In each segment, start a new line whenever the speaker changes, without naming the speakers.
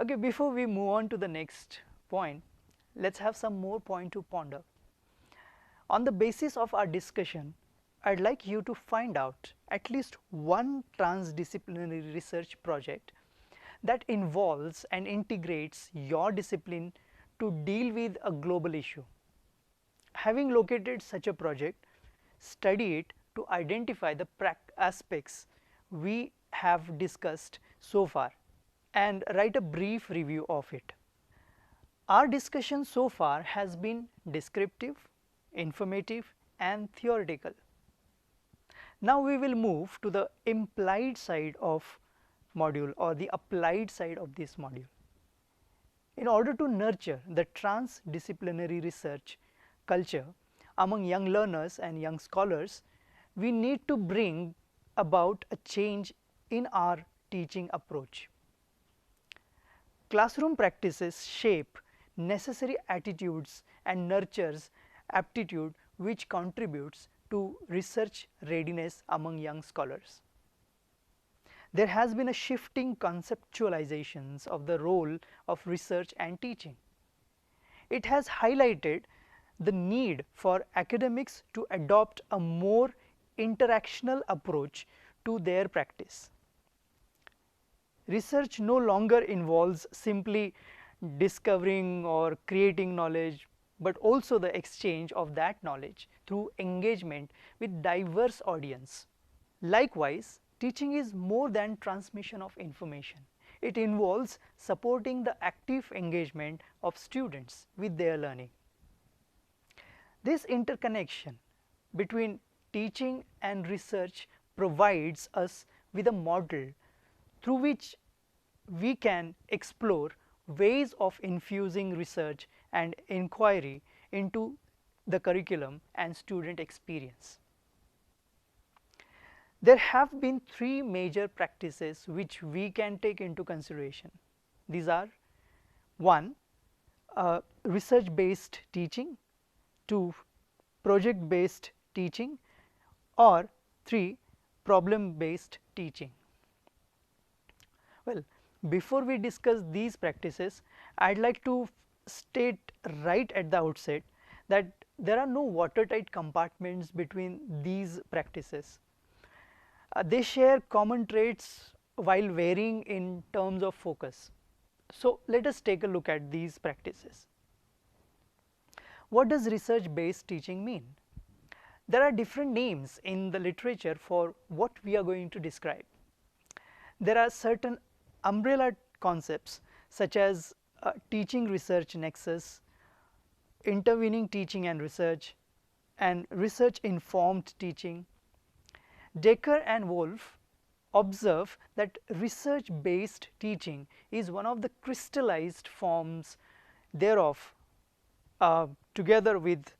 Okay, before we move on to the next point, let's have some more point to ponder. On the basis of our discussion, I'd like you to find out at least one transdisciplinary research project that involves and integrates your discipline to deal with a global issue. Having located such a project, study it to identify the aspects we have discussed so far and write a brief review of it. Our discussion so far has been descriptive, informative and theoretical. Now we will move to the implied side of module or the applied side of this module. In order to nurture the transdisciplinary research culture among young learners and young scholars, we need to bring about a change in our teaching approach. Classroom practices shape necessary attitudes and nurtures aptitude which contributes to research readiness among young scholars. There has been a shifting conceptualizations of the role of research and teaching. It has highlighted the need for academics to adopt a more interactional approach to their practice. Research no longer involves simply discovering or creating knowledge, but also the exchange of that knowledge through engagement with diverse audience. Likewise, teaching is more than transmission of information. It involves supporting the active engagement of students with their learning. This interconnection between teaching and research provides us with a model through which we can explore ways of infusing research and inquiry into the curriculum and student experience. There have been three major practices which we can take into consideration. These are: 1. Research based teaching, 2. project based teaching, or 3. problem based teaching. Well, before we discuss these practices, I'd like to state right at the outset that there are no watertight compartments between these practices. They share common traits while varying in terms of focus. So, let us take a look at these practices. What does research based teaching mean? There are different names in the literature for what we are going to describe. There are certain umbrella concepts such as teaching research nexus, intervening teaching and research informed teaching. Decker and Wolf observe that research based teaching is one of the crystallized forms thereof, together with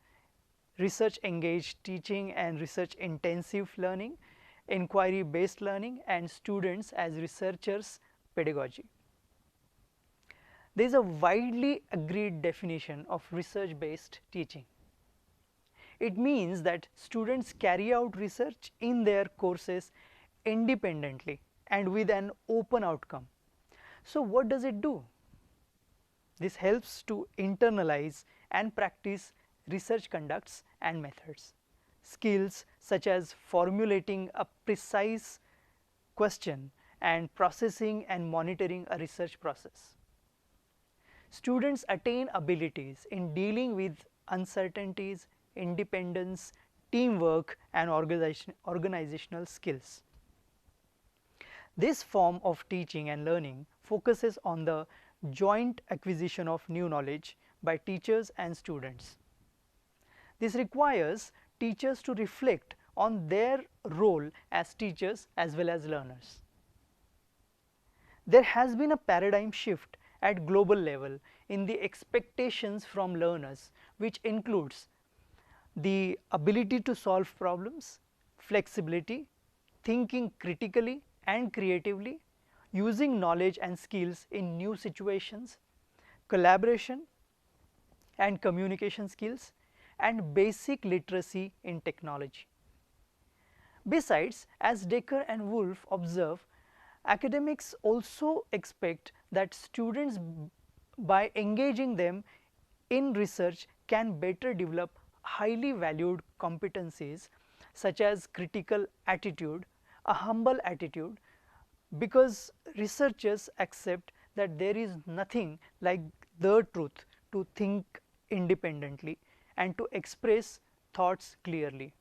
research engaged teaching and research intensive learning, inquiry based learning and students as researchers pedagogy. There is a widely agreed definition of research based teaching. It means that students carry out research in their courses independently and with an open outcome. So, what does it do? This helps to internalize and practice research conducts and methods. Skills such as formulating a precise question and processing and monitoring a research process. Students attain abilities in dealing with uncertainties, independence, teamwork and organizational skills. This form of teaching and learning focuses on the joint acquisition of new knowledge by teachers and students. This requires teachers to reflect on their role as teachers as well as learners. There has been a paradigm shift at global level in the expectations from learners, which includes the ability to solve problems, flexibility, thinking critically and creatively, using knowledge and skills in new situations, collaboration and communication skills, and basic literacy in technology. Besides, as Decker and Wolf observe, Academics also expect that students, by engaging them in research, can better develop highly valued competencies such as critical attitude, a humble attitude, because researchers accept that there is nothing like the truth to think independently and to express thoughts clearly.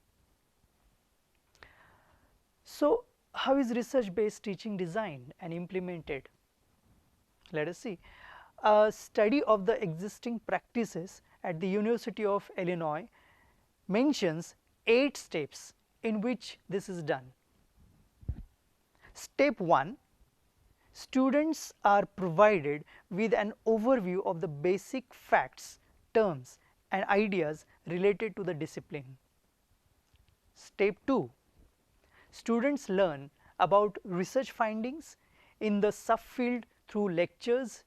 So, how is research based teaching designed and implemented? Let us see. A study of the existing practices at the University of Illinois mentions 8 steps in which this is done. Step 1, students are provided with an overview of the basic facts, terms and ideas related to the discipline. Step 2, students learn about research findings in the subfield through lectures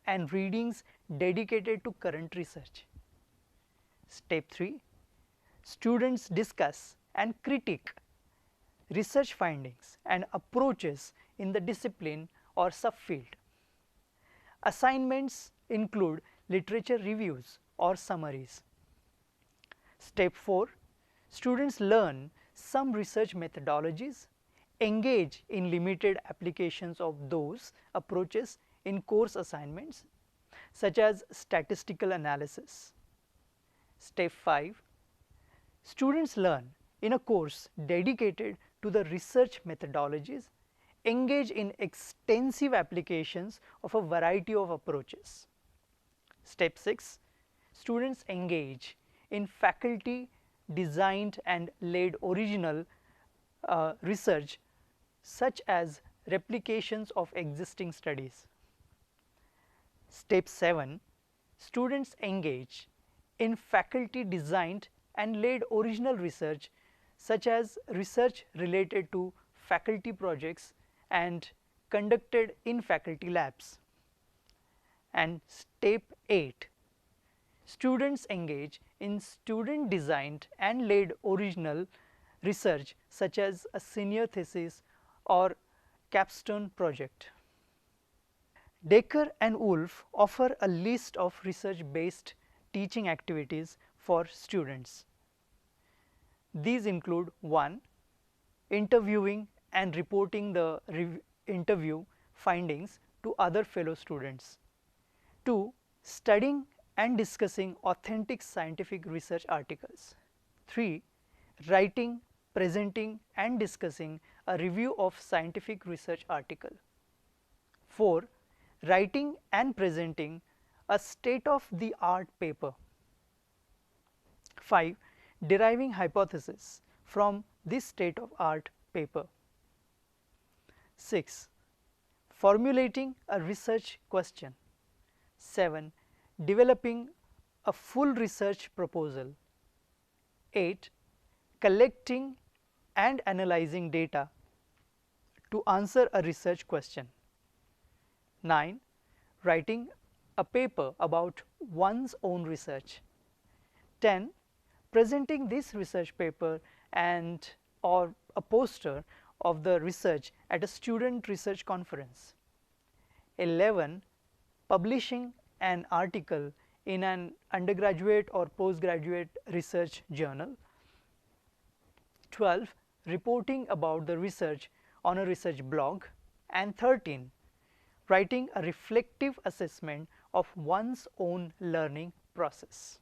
and readings dedicated to current research. Step 3, students discuss and critique research findings and approaches in the discipline or subfield. Assignments include literature reviews or summaries. Step 4, students learn some research methodologies, engage in limited applications of those approaches in course assignments such as statistical analysis. Step 5, students learn in a course dedicated to the research methodologies, engage in extensive applications of a variety of approaches. Step 6, students engage in faculty designed and led original research such as replications of existing studies. Step 7, students engage in faculty designed and led original research such as research related to faculty projects and conducted in faculty labs. And step 8, students engage in student designed and led original research such as a senior thesis or capstone project. Decker and Wolf offer a list of research based teaching activities for students. These include 1, interviewing and reporting the interview findings to other fellow students. 2, studying and discussing authentic scientific research articles. 3, writing, presenting and discussing a review of scientific research article. 4, writing and presenting a state of the art paper. 5, deriving hypothesis from this state of art paper. 6, formulating a research question. 7, developing a full research proposal. 8, collecting and analyzing data to answer a research question. 9, writing a paper about one's own research. 10, presenting this research paper and or a poster of the research at a student research conference. 11, publishing an article in an undergraduate or postgraduate research journal. 12, reporting about the research on a research blog. And 13, writing a reflective assessment of one's own learning process.